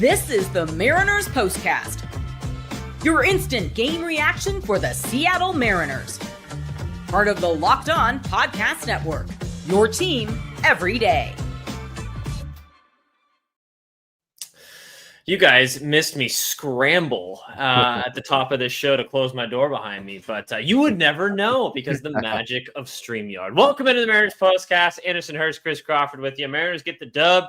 This is the Mariners POSTCAST, your instant game reaction for the Seattle Mariners. Part of the Locked On Podcast Network, your team every day. You guys missed me scramble at the top of this show to close my door behind me, but you would never know because the magic of StreamYard. Welcome into the Mariners POSTCAST. Anderson Hurst, Chris Crawford with you. Mariners get the dub.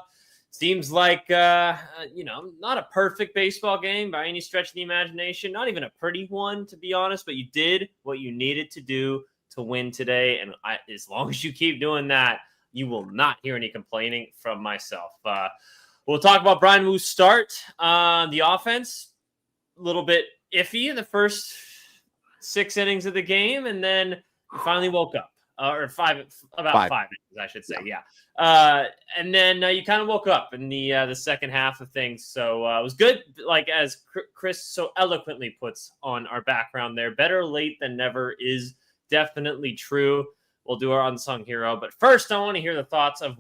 Seems like, not a perfect baseball game by any stretch of the imagination. Not even a pretty one, to be honest, but you did what you needed to do to win today. And as long as you keep doing that, you will not hear any complaining from myself. We'll talk about Brian Woo's start. The offense, a little bit iffy in the first 6 innings of the game, and then finally woke up. About five innings, I should say. Yeah. And then you kind of woke up in the second half of things. So it was good. Like as Chris so eloquently puts on our background there, better late than never is definitely true. We'll do our unsung hero. But first, I want to hear the thoughts of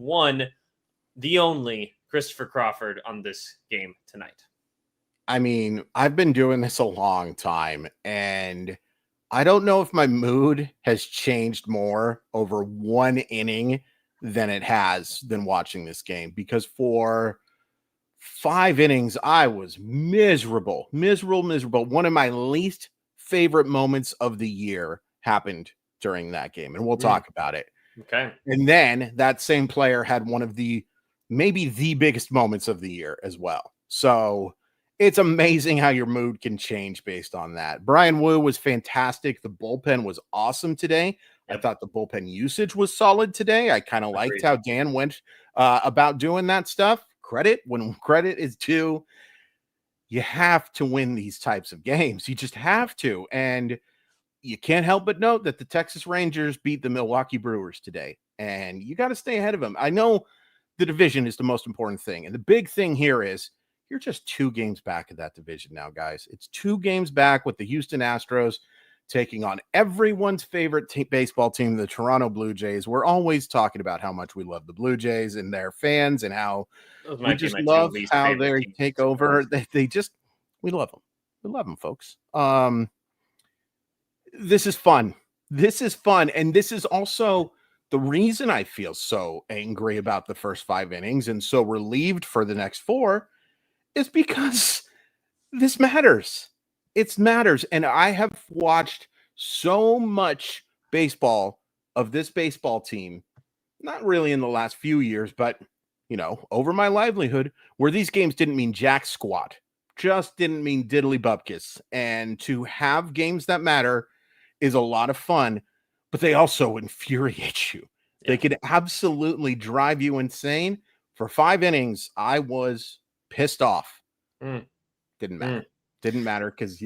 the only Christopher Crawford on this game tonight. I mean, I've been doing this a long time, and I don't know if my mood has changed more over one inning than it has than watching this game, because for 5 innings, I was miserable. One of my least favorite moments of the year happened during that game, and we'll talk about it. Okay. And then that same player had one of maybe the biggest moments of the year as well. So it's amazing how your mood can change based on that. Brian Woo was fantastic. The bullpen was awesome today. Yep. I thought the bullpen usage was solid today. I kind of liked how Dan went about doing that stuff. Credit when credit is due. You have to win these types of games. You just have to. And you can't help but note that the Texas Rangers beat the Milwaukee Brewers today. And you got to stay ahead of them. I know the division is the most important thing. And the big thing here is you're just 2 games back of that division now, guys. It's 2 games back with the Houston Astros taking on everyone's favorite baseball team, the Toronto Blue Jays. We're always talking about how much we love the Blue Jays and their fans and how we just love how they take over. We love them. We love them, folks. This is fun. And this is also the reason I feel so angry about the first 5 innings and so relieved for the next 4 is because this matters. It matters. And I have watched so much baseball of this baseball team, not really in the last few years, but, over my livelihood, where these games didn't mean jack squat, just didn't mean diddly bupkis. And to have games that matter is a lot of fun, but they also infuriate you. Yeah. They could absolutely drive you insane. For 5 innings, I was pissed off. Didn't matter because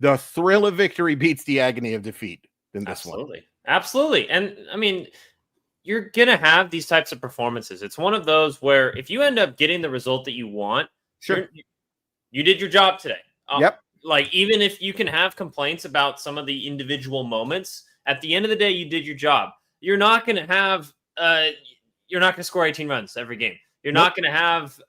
the thrill of victory beats the agony of defeat in this one. Absolutely. And I mean, you're gonna have these types of performances. It's one of those where if you end up getting the result that you want, sure, you did your job today. Yep. Like, even if you can have complaints about some of the individual moments, at the end of the day, you did your job. You're not going to have you're not going to score 18 runs every game. You're not going to have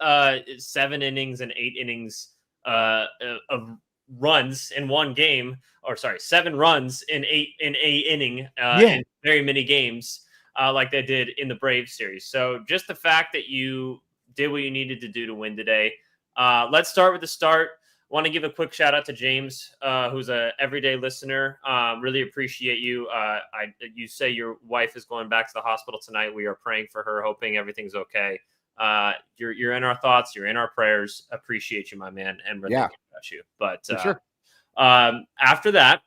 7 innings and 8 innings of runs in one game, or 7 runs in eight inning in very many games like they did in the Braves series. So just the fact that you did what you needed to do to win today. Let's start with the start. Want to give a quick shout out to James, who's a everyday listener. Really appreciate you. You say your wife is going back to the hospital tonight. We are praying for her, hoping everything's okay. You're in our thoughts. You're in our prayers. Appreciate you, my man, and we're thinking about you. But sure. After that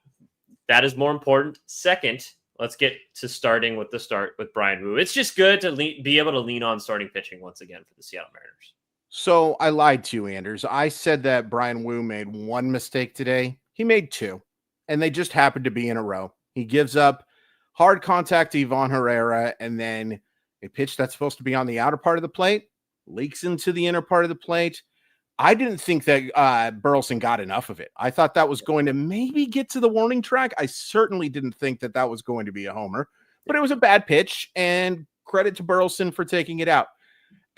is more important. Second, let's get to starting with the start with Brian Woo. It's just good to be able to lean on starting pitching once again for the Seattle Mariners. So I lied to you, Anders. I said that Brian Woo made 1 mistake today. He made 2, and they just happened to be in a row. He gives up hard contact to Ivan Herrera, and then a pitch that's supposed to be on the outer part of the plate leaks into the inner part of the plate. I didn't think that Burleson got enough of it. I thought that was going to maybe get to the warning track. I certainly didn't think that was going to be a homer, but it was a bad pitch, and credit to Burleson for taking it out.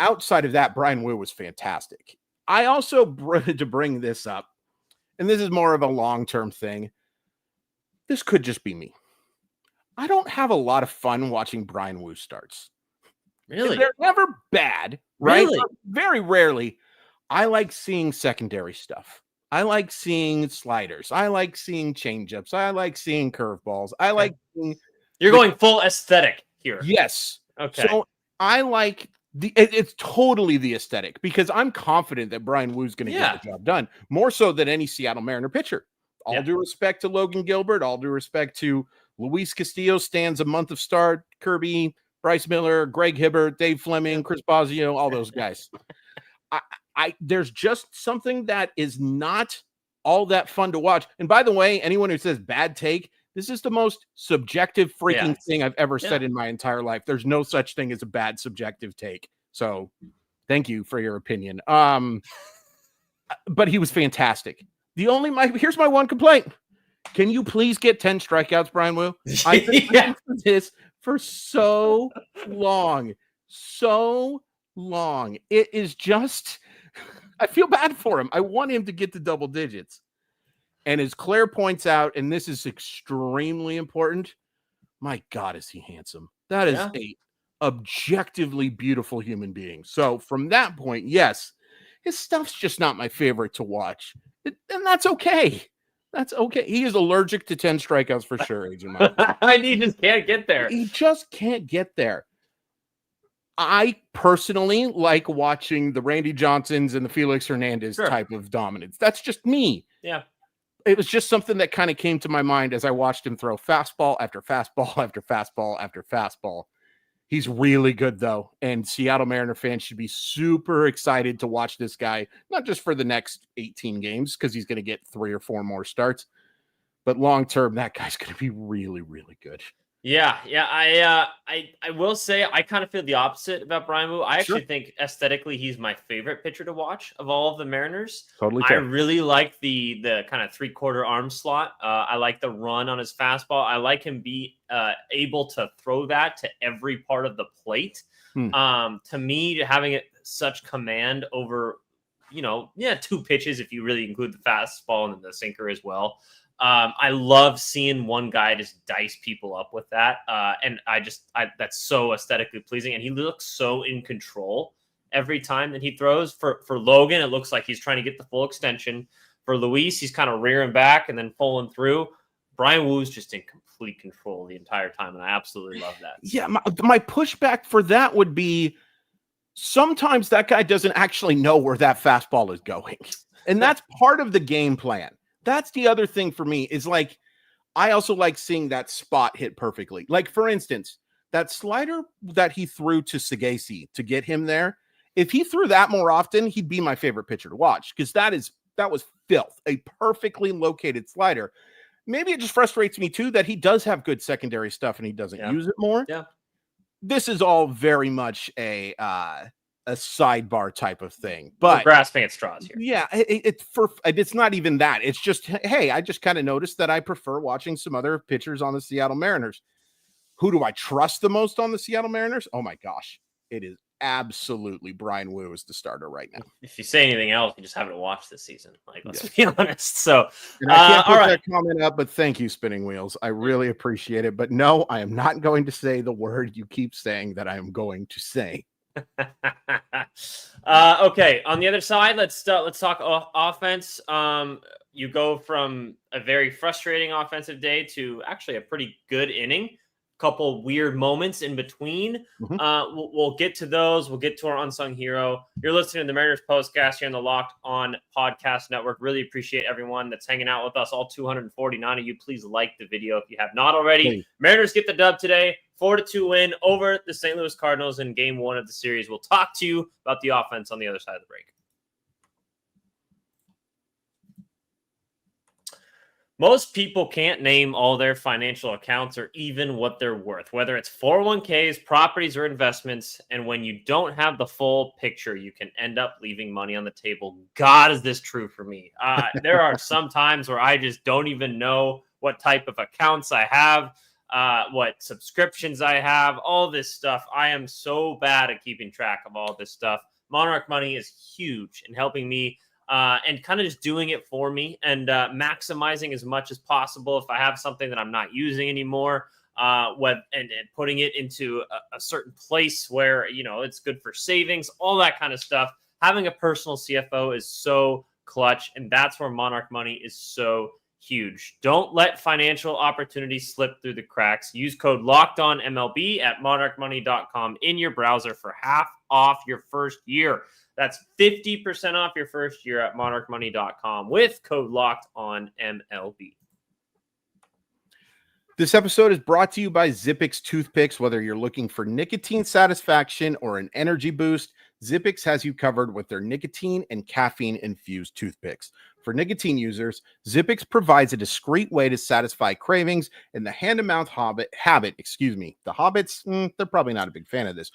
Outside of that, Brian Woo was fantastic. I also to bring this up, and this is more of a long-term thing. This could just be me. I don't have a lot of fun watching Brian Wu starts. Really? They're never bad, right? Really? Very rarely. I like seeing secondary stuff. I like seeing sliders. I like seeing changeups. I like seeing curveballs. I like seeing You're going full aesthetic here. Yes. Okay. So I like it's totally the aesthetic because I'm confident that Brian Wu's going to get the job done more so than any Seattle Mariner pitcher. All due respect to Logan Gilbert, all due respect to Luis Castillo, stands a month of start, Kirby, Bryce Miller, Greg Hibbert, Dave Fleming, Chris Bosio, all those guys. There's just something that is not all that fun to watch. And by the way, anyone who says bad take, this is the most subjective freaking thing I've ever said in my entire life. There's no such thing as a bad subjective take. So thank you for your opinion. But he was fantastic. Here's my one complaint. Can you please get 10 strikeouts, Brian Wu? I've been waiting for this for so long. So long. It is just, I feel bad for him. I want him to get to double digits. And as Claire points out, and this is extremely important, my God, is he handsome. That is a objectively beautiful human being. So from that point, yes, his stuff's just not my favorite to watch. And that's okay. That's okay. He is allergic to 10 strikeouts for sure, Agent Mike. He just can't get there. He just can't get there. I personally like watching the Randy Johnsons and the Felix Hernandez type of dominance. That's just me. Yeah. It was just something that kind of came to my mind as I watched him throw fastball after fastball after fastball after fastball. He's really good, though, and Seattle Mariner fans should be super excited to watch this guy, not just for the next 18 games, because he's going to get 3 or 4 more starts, but long-term, that guy's going to be really, really good. Yeah. I will say I kind of feel the opposite about Brian Wu. I actually think aesthetically he's my favorite pitcher to watch of all of the Mariners. Totally fair. I really like the kind of 3/4 arm slot. I like the run on his fastball. I like him be able to throw that to every part of the plate. To me, having it such command over, 2 pitches if you really include the fastball and the sinker as well. I love seeing one guy just dice people up with that. And that's so aesthetically pleasing. And he looks so in control every time that he throws. For Logan, it looks like he's trying to get the full extension. For Luis, he's kind of rearing back and then pulling through. Brian Wu's just in complete control the entire time. And I absolutely love that. Yeah. My pushback for that would be sometimes that guy doesn't actually know where that fastball is going. And that's part of the game plan. That's the other thing for me is like, I also like seeing that spot hit perfectly. Like, for instance, that slider that he threw to Sagasi to get him there. If he threw that more often, he'd be my favorite pitcher to watch because that was filth, a perfectly located slider. Maybe it just frustrates me too that he does have good secondary stuff and he doesn't use it more. Yeah. This is all very much a sidebar type of thing, but grasping at straws here. Yeah, it's not even that. It's just, hey, I just kind of noticed that I prefer watching some other pitchers on the Seattle Mariners. Who do I trust the most on the Seattle Mariners? Oh my gosh, it is absolutely Brian Wu is the starter right now. If you say anything else, you just haven't watched this season. Like, let's be honest. So and I can't put that comment up, but thank you, Spinning Wheels. I really appreciate it. But no, I am not going to say the word you keep saying that I am going to say. Okay, on the other side, let's talk offense. You go from a very frustrating offensive day to actually a pretty good inning. Couple weird moments in between. We'll get to those. We'll get to our unsung hero. You're listening to the Mariners Postcast here on the Locked On Podcast Network. Really appreciate everyone that's hanging out with us. All 249 of you. Please like the video if you have not already. Please. Mariners get the dub today. 4-2 win over the St. Louis Cardinals in Game 1 of the series. We'll talk to you about the offense on the other side of the break. Most people can't name all their financial accounts or even what they're worth, whether it's 401ks, properties, or investments. And when you don't have the full picture, you can end up leaving money on the table. God, is this true for me? There are some times where I just don't even know what type of accounts I have. what subscriptions I have, all this stuff. I am so bad at keeping track of all this stuff. Monarch Money is huge in helping me and kind of just doing it for me and maximizing as much as possible. If I have something that I'm not using anymore, and putting it into a certain place where, it's good for savings, all that kind of stuff. Having a personal CFO is so clutch, and that's where Monarch Money is so huge. Don't let financial opportunities slip through the cracks. Use code LOCKEDONMLB at monarchmoney.com in your browser for half off your first year. That's 50% off your first year at monarchmoney.com with code LOCKEDONMLB. This episode is brought to you by Zippix Toothpicks. Whether you're looking for nicotine satisfaction or an energy boost, Zippix has you covered with their nicotine and caffeine-infused toothpicks. For nicotine users, Zippix provides a discreet way to satisfy cravings and the hand-to-mouth habit. The hobbits, they're probably not a big fan of this.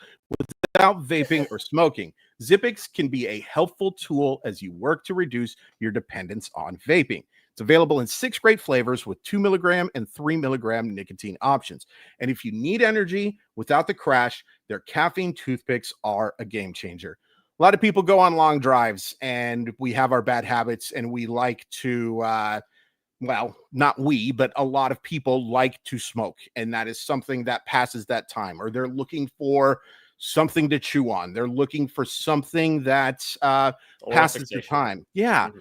Without vaping or smoking, Zippix can be a helpful tool as you work to reduce your dependence on vaping. It's available in 6 great flavors with 2 milligram and 3 milligram nicotine options. And if you need energy without the crash, their caffeine toothpicks are a game changer. A lot of people go on long drives and we have our bad habits and we like to, not we, but a lot of people like to smoke. And that is something that passes that time, or they're looking for something to chew on. They're looking for something that passes the time. Yeah. Mm-hmm.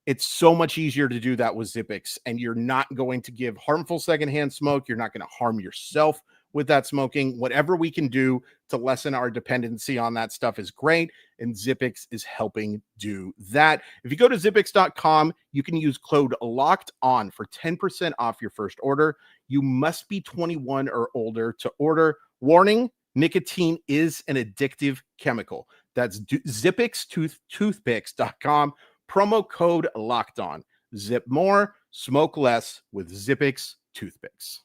It's so much easier to do that with Zippix, and you're not going to give harmful secondhand smoke. You're not going to harm yourself with that smoking. Whatever we can do to lessen our dependency on that stuff is great, and Zippix is helping do that. If you go to Zippix.com, you can use code LOCKEDON for 10% off your first order. You must be 21 or older to order. Warning, nicotine is an addictive chemical. That's Zippix.toothpicks.com. Promo code Locked On. Zip more, smoke less with Zippix Toothpicks.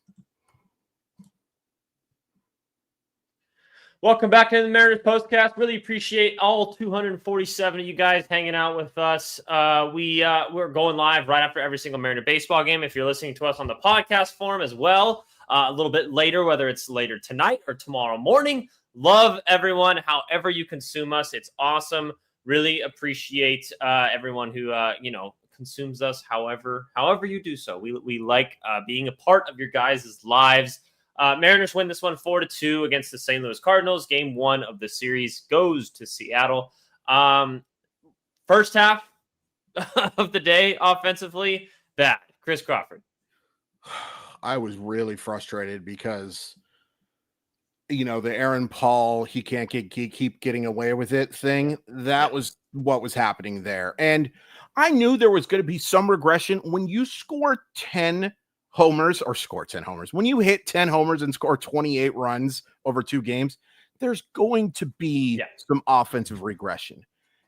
Welcome back to the Mariners Postcast. Really appreciate all 247 of you guys hanging out with us. We're going live right after every single Mariner baseball game. If you're listening to us on the podcast form as well, a little bit later, whether it's later tonight or tomorrow morning. Love everyone, however you consume us. It's awesome. Really appreciate everyone who consumes us. However you do so, we like being a part of your guys' lives. Mariners win this one 4-2 against the St. Louis Cardinals. Game 1 of the series goes to Seattle. First half of the day offensively, bad. Chris Crawford. I was really frustrated because, the Aaron Paul, he can't keep getting away with it thing. That was what was happening there. And I knew there was going to be some regression when you score 10 homers or score 10 homers. When you hit 10 homers and score 28 runs over 2 games, there's going to be some offensive regression.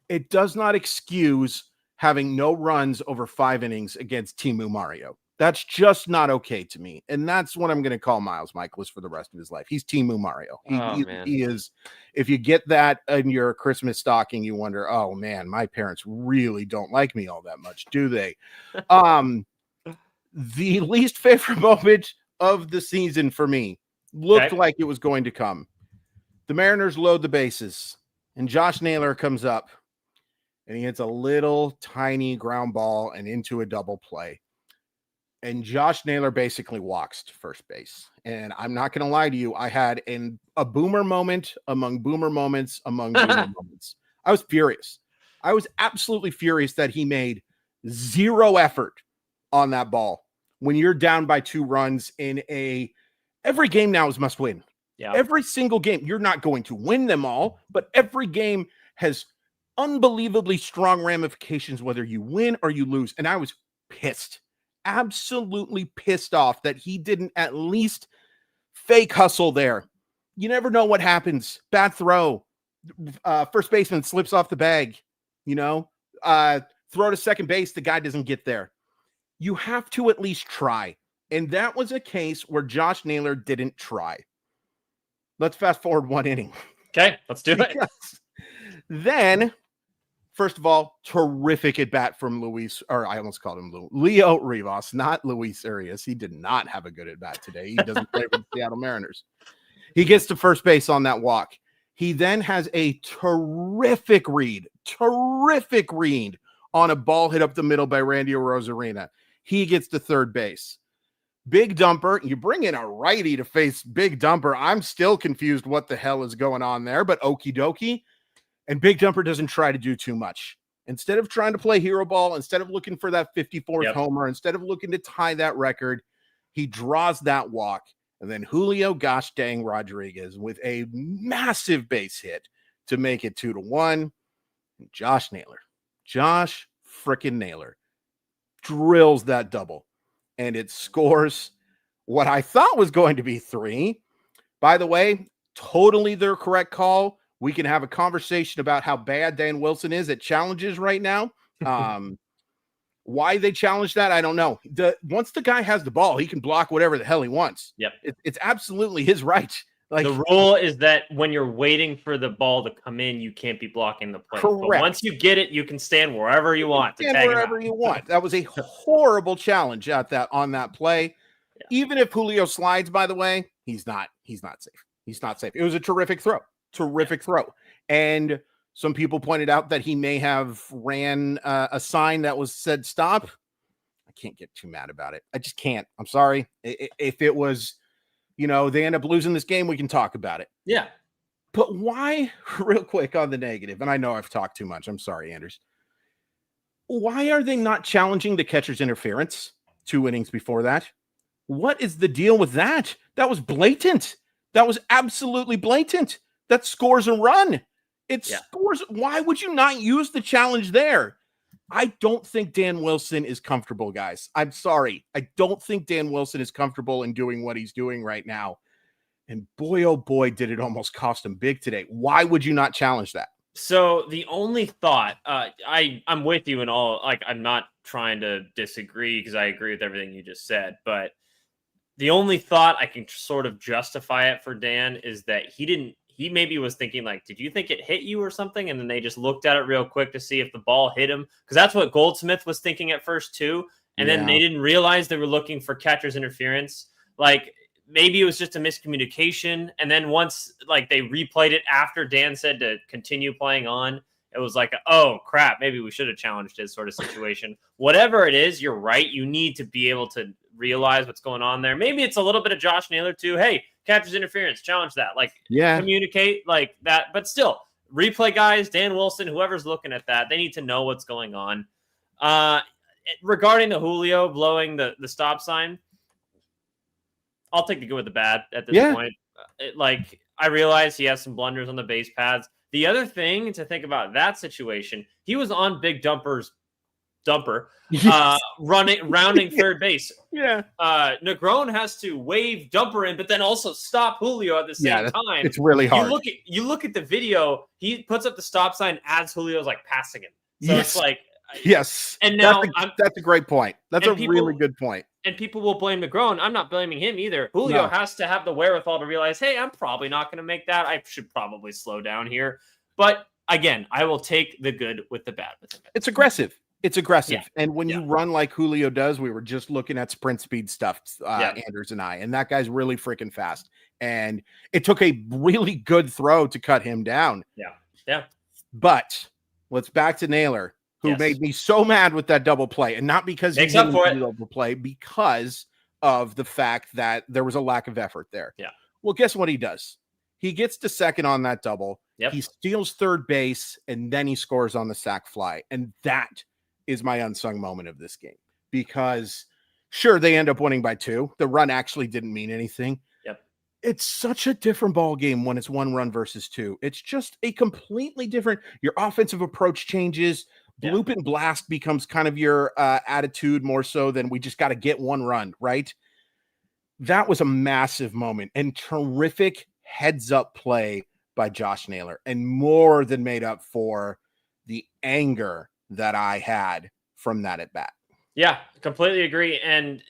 It does not excuse having no runs over 5 innings against Timu Mario. That's just not okay to me. And that's what I'm going to call Miles Michaelis for the rest of his life. He's Timu Mario. He is. If you get that in your Christmas stocking, you wonder, oh man, my parents really don't like me all that much, do they? The least favorite moment of the season for me looked like it was going to come. The Mariners load the bases, and Josh Naylor comes up, and he hits a little tiny ground ball and into a double play. And Josh Naylor basically walks to first base. And I'm not going to lie to you, I had a boomer moment among boomer moments among boomer moments. I was furious. I was absolutely furious that he made 0 effort on that ball when you're down by 2 runs in every game now is must win. Yeah. Every single game. You're not going to win them all, but every game has unbelievably strong ramifications, whether you win or you lose. And I was pissed. Absolutely pissed off that he didn't at least fake hustle there. You never know what happens. Bad throw. First baseman slips off the bag. Throw to second base. The guy doesn't get there. You have to at least try. And that was a case where Josh Naylor didn't try. Let's fast forward 1 inning. Okay, let's do it. Then First of all, terrific at bat from I almost called him Leo Rivas, not Luis Arias. He did not have a good at bat today. He doesn't play for the Seattle Mariners. He gets to first base on that walk. He then has a terrific read on a ball hit up the middle by Randy Arozarena. He gets to third base. Big Dumper, you bring in a righty to face Big Dumper. I'm still confused what the hell is going on there, but okie dokie. And Big Dumper doesn't try to do too much. Instead of trying to play hero ball, instead of looking for that 54th homer, instead of looking to tie that record, he draws that walk. And then Julio gosh dang Rodriguez with a massive base hit to make it 2-1. Josh frickin' Naylor drills that double. And it scores what I thought was going to be 3. By the way, totally their correct call. We can have a conversation about how bad Dan Wilson is at challenges right now. Why they challenge that, I don't know. Once the guy has the ball, he can block whatever the hell he wants. Yep. It's absolutely his right. Like, the rule is that when you're waiting for the ball to come in, you can't be blocking the plate. Correct. But once you get it, you can stand wherever you want. Wherever you want. That was a horrible challenge on that play. Yeah. Even if Julio slides, by the way, he's not safe. He's not safe. It was a terrific throw. Throw. And some people pointed out that he may have ran a sign that said stop. I can't get too mad about it. I just can't. I'm sorry. If it was, they end up losing this game, we can talk about it. Yeah. But why, real quick on the negative, and I know I've talked too much. I'm sorry, Anders. Why are they not challenging the catcher's interference 2 innings before that? What is the deal with that? That was blatant. That was absolutely blatant. That scores a run. Scores. Why would you not use the challenge there? I don't think Dan Wilson is comfortable, guys. I'm sorry. I don't think Dan Wilson is comfortable in doing what he's doing right now. And boy, oh boy, did it almost cost him big today. Why would you not challenge that? So the only thought, I'm with you in all, like, I'm not trying to disagree because I agree with everything you just said, but the only thought I can sort of justify it for Dan is that he maybe was thinking, like, did you think it hit you or something? And then they just looked at it real quick to see if the ball hit him. Because that's what Goldsmith was thinking at first, too. And then they didn't realize they were looking for catcher's interference. Like, maybe it was just a miscommunication. And then once, like, they replayed it after Dan said to continue playing on, it was like, oh, crap, maybe we should have challenged his sort of situation. Whatever it is, you're right. You need to be able to realize what's going on there. Maybe it's a little bit of Josh Naylor, too. Hey, catcher's interference, challenge that. Like, communicate like that. But still, replay guys, Dan Wilson, whoever's looking at that, they need to know what's going on. Regarding the Julio blowing the stop sign, I'll take the good with the bad at this point. I realize he has some blunders on the base paths. The other thing to think about that situation, he was on Big Dumper's rounding third base. Yeah. Negron has to wave Dumper in, but then also stop Julio at the same time. It's really hard. You look at the video, he puts up the stop sign as Julio's like passing him. So it's like, yes. And now that's a great point. That's a really good point. And people will blame Negron. I'm not blaming him either. Julio has to have the wherewithal to realize, hey, I'm probably not going to make that. I should probably slow down here. But again, I will take the good with the bad with him. It's aggressive. And when you run like Julio does, we were just looking at sprint speed stuff, Anders and I, and that guy's really freaking fast. And it took a really good throw to cut him down. Yeah. But let's back to Naylor, who made me so mad with that double play. And not because he didn't do the double play, because of the fact that there was a lack of effort there. Yeah. Well, guess what he does? He gets to second on that double. Yep. He steals third base, and then he scores on the sac fly. And that is my unsung moment of this game, because sure, they end up winning by 2. The run actually didn't mean anything. Yep. It's such a different ball game when it's 1 run versus 2. It's just a completely different, your offensive approach changes. Bloop and blast becomes kind of your attitude more so than we just got to get 1 run, right? That was a massive moment and terrific heads up play by Josh Naylor, and more than made up for the anger that I had from that at bat. Yeah, completely agree. And,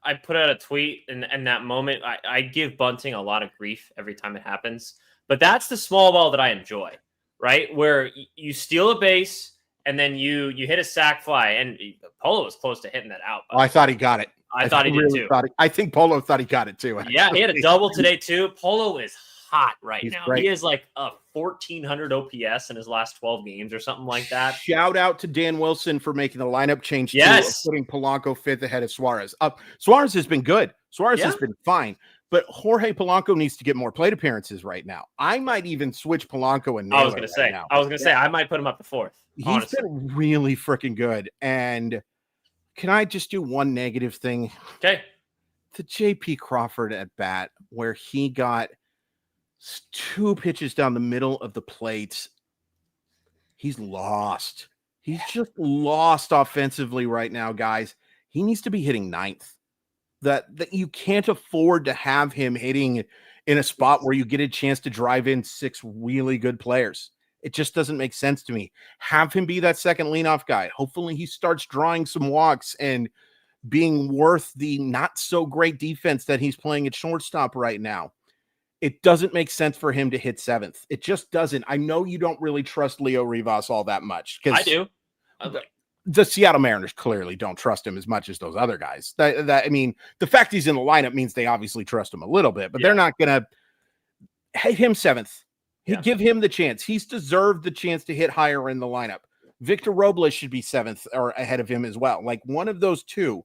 I put out a tweet in that moment. I give Bunting a lot of grief every time it happens, but that's the small ball that I enjoy, right? Where you steal a base and then you hit a sac fly, and Polo was close to hitting that out. I thought he got it. I thought he did too. I think Polo thought he got it too. Actually. Yeah, he had a double today too. Polo is hot right now. Great. He is like a 1,400 OPS in his last 12 games or something like that. Shout out to Dan Wilson for making the lineup change. Yes, putting Polanco fifth ahead of Suarez. Suarez has been good. Suarez has been fine. But Jorge Polanco needs to get more plate appearances right now. I might even switch Polanco and Naylor. I was going to say, I might put him up to fourth. He's been really freaking good. And can I just do one negative thing? Okay. The JP Crawford at bat, where he got 2 pitches down the middle of the plate. He's lost. He's just lost offensively right now, guys. He needs to be hitting 9th. That you can't afford to have him hitting in a spot where you get a chance to drive in 6 really good players. It just doesn't make sense to me. Have him be that second leadoff guy. Hopefully he starts drawing some walks and being worth the not so great defense that he's playing at shortstop right now. It doesn't make sense for him to hit 7th. It just doesn't. I know you don't really trust Leo Rivas all that much. I do. The Seattle Mariners clearly don't trust him as much as those other guys. I mean, the fact he's in the lineup means they obviously trust him a little bit, but they're not going to hit him 7th. Give him the chance. He's deserved the chance to hit higher in the lineup. Victor Robles should be 7th or ahead of him as well. Like one of those two.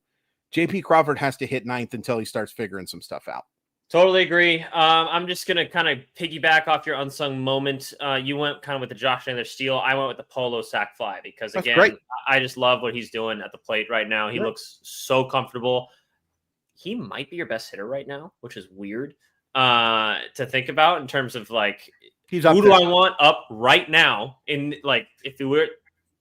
JP Crawford has to hit 9th until he starts figuring some stuff out. Totally agree. I'm just going to kind of piggyback off your unsung moment. You went kind of with the Josh Naylor steal. I went with the Polo sac fly because, again, I just love what he's doing at the plate right now. He looks so comfortable. He might be your best hitter right now, which is weird to think about in terms of like, who do I want up right now? In like, if you were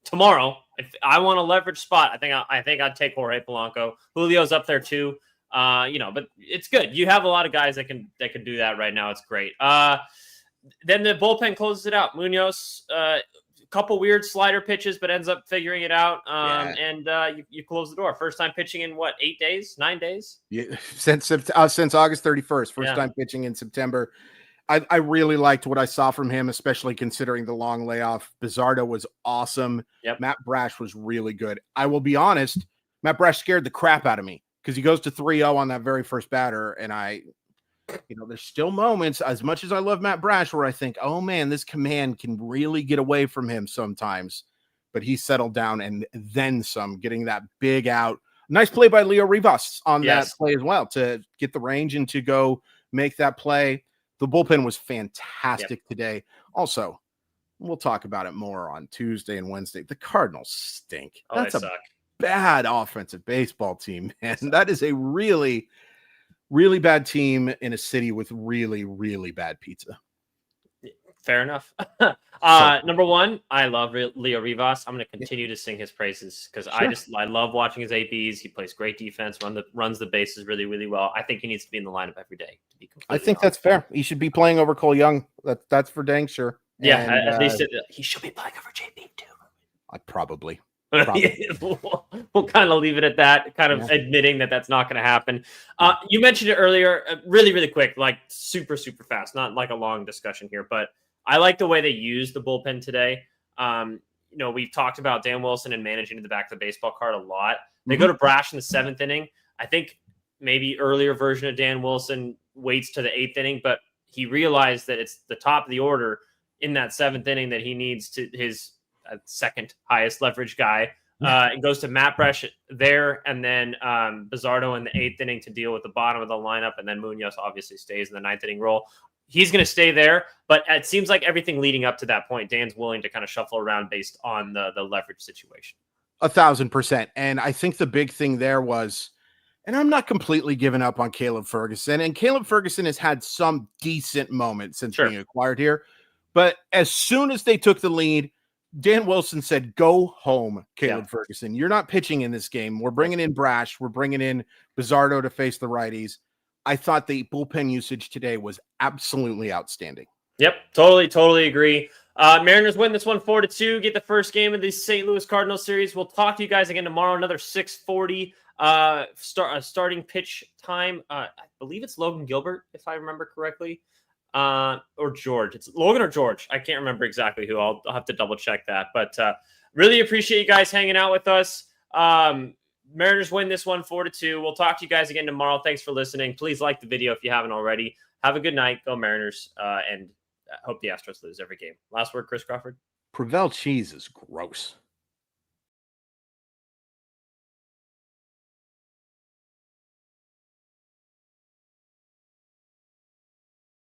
tomorrow, if I want a leverage spot, I think I'd take Jorge Polanco. Julio's up there too. But it's good. You have a lot of guys that can do that right now. It's great. Then the bullpen closes it out. Munoz, a couple weird slider pitches, but ends up figuring it out. And you close the door. First time pitching in what, 8 days, 9 days? Yeah, since August 31st. First time pitching in September. I really liked what I saw from him, especially considering the long layoff. Bizardo was awesome. Yep. Matt Brash was really good. I will be honest, Matt Brash scared the crap out of me because he goes to 3-0 on that very first batter. And there's still moments, as much as I love Matt Brash, where I think, oh man, this command can really get away from him sometimes. But he settled down and then some, getting that big out. Nice play by Leo Rivas on that play as well to get the range and to go make that play. The bullpen was fantastic today. Also, we'll talk about it more on Tuesday and Wednesday. The Cardinals stink. Oh, That's a bad offensive baseball team, man. That is a really, really bad team in a city with really, really bad pizza. Fair enough. Number one, I love Leo Rivas. I'm going to continue to sing his praises because I love watching his ABs. He plays great defense, runs the bases really, really well. I think he needs to be in the lineup every day. To be completely honest. That's fair. He should be playing over Cole Young. That's for dang sure. Yeah, and, at least he should be playing over JP too. Probably. We'll kind of leave it at that, kind of admitting that that's not going to happen. You mentioned it earlier, really, really quick, like super, super fast, not like a long discussion here, but I like the way they used the bullpen today. We've talked about Dan Wilson and managing to the back of the baseball card a lot. They go to Brash in the 7th inning. I think maybe earlier version of Dan Wilson waits to the 8th inning, but he realized that it's the top of the order in that 7th inning that he needs to his second highest leverage guy. It goes to Matt Brash there, and then Bizardo in the 8th inning to deal with the bottom of the lineup, and then Munoz obviously stays in the 9th inning role. He's going to stay there, but it seems like everything leading up to that point, Dan's willing to kind of shuffle around based on the leverage situation. 1,000%. And I think the big thing there was, and I'm not completely giving up on Caleb Ferguson, and Caleb Ferguson has had some decent moments since being acquired here. But as soon as they took the lead, Dan Wilson said, go home, Caleb Ferguson. You're not pitching in this game. We're bringing in Brash. We're bringing in Bizardo to face the righties. I thought the bullpen usage today was absolutely outstanding. Yep, totally agree. Mariners win this one 4-2, get the first game of the St. Louis Cardinals series. We'll talk to you guys again tomorrow, another 6:40 starting pitch time. I believe it's Logan Gilbert, if I remember correctly. or George. It's Logan or George. I can't remember exactly who. I'll have to double check that. But really appreciate you guys hanging out with us. Mariners win this one 4-2. We'll talk to you guys again tomorrow. Thanks for listening. Please like the video if you haven't already. Have a good night. Go Mariners. And hope the Astros lose every game. Last word, Chris Crawford. Provel cheese is gross.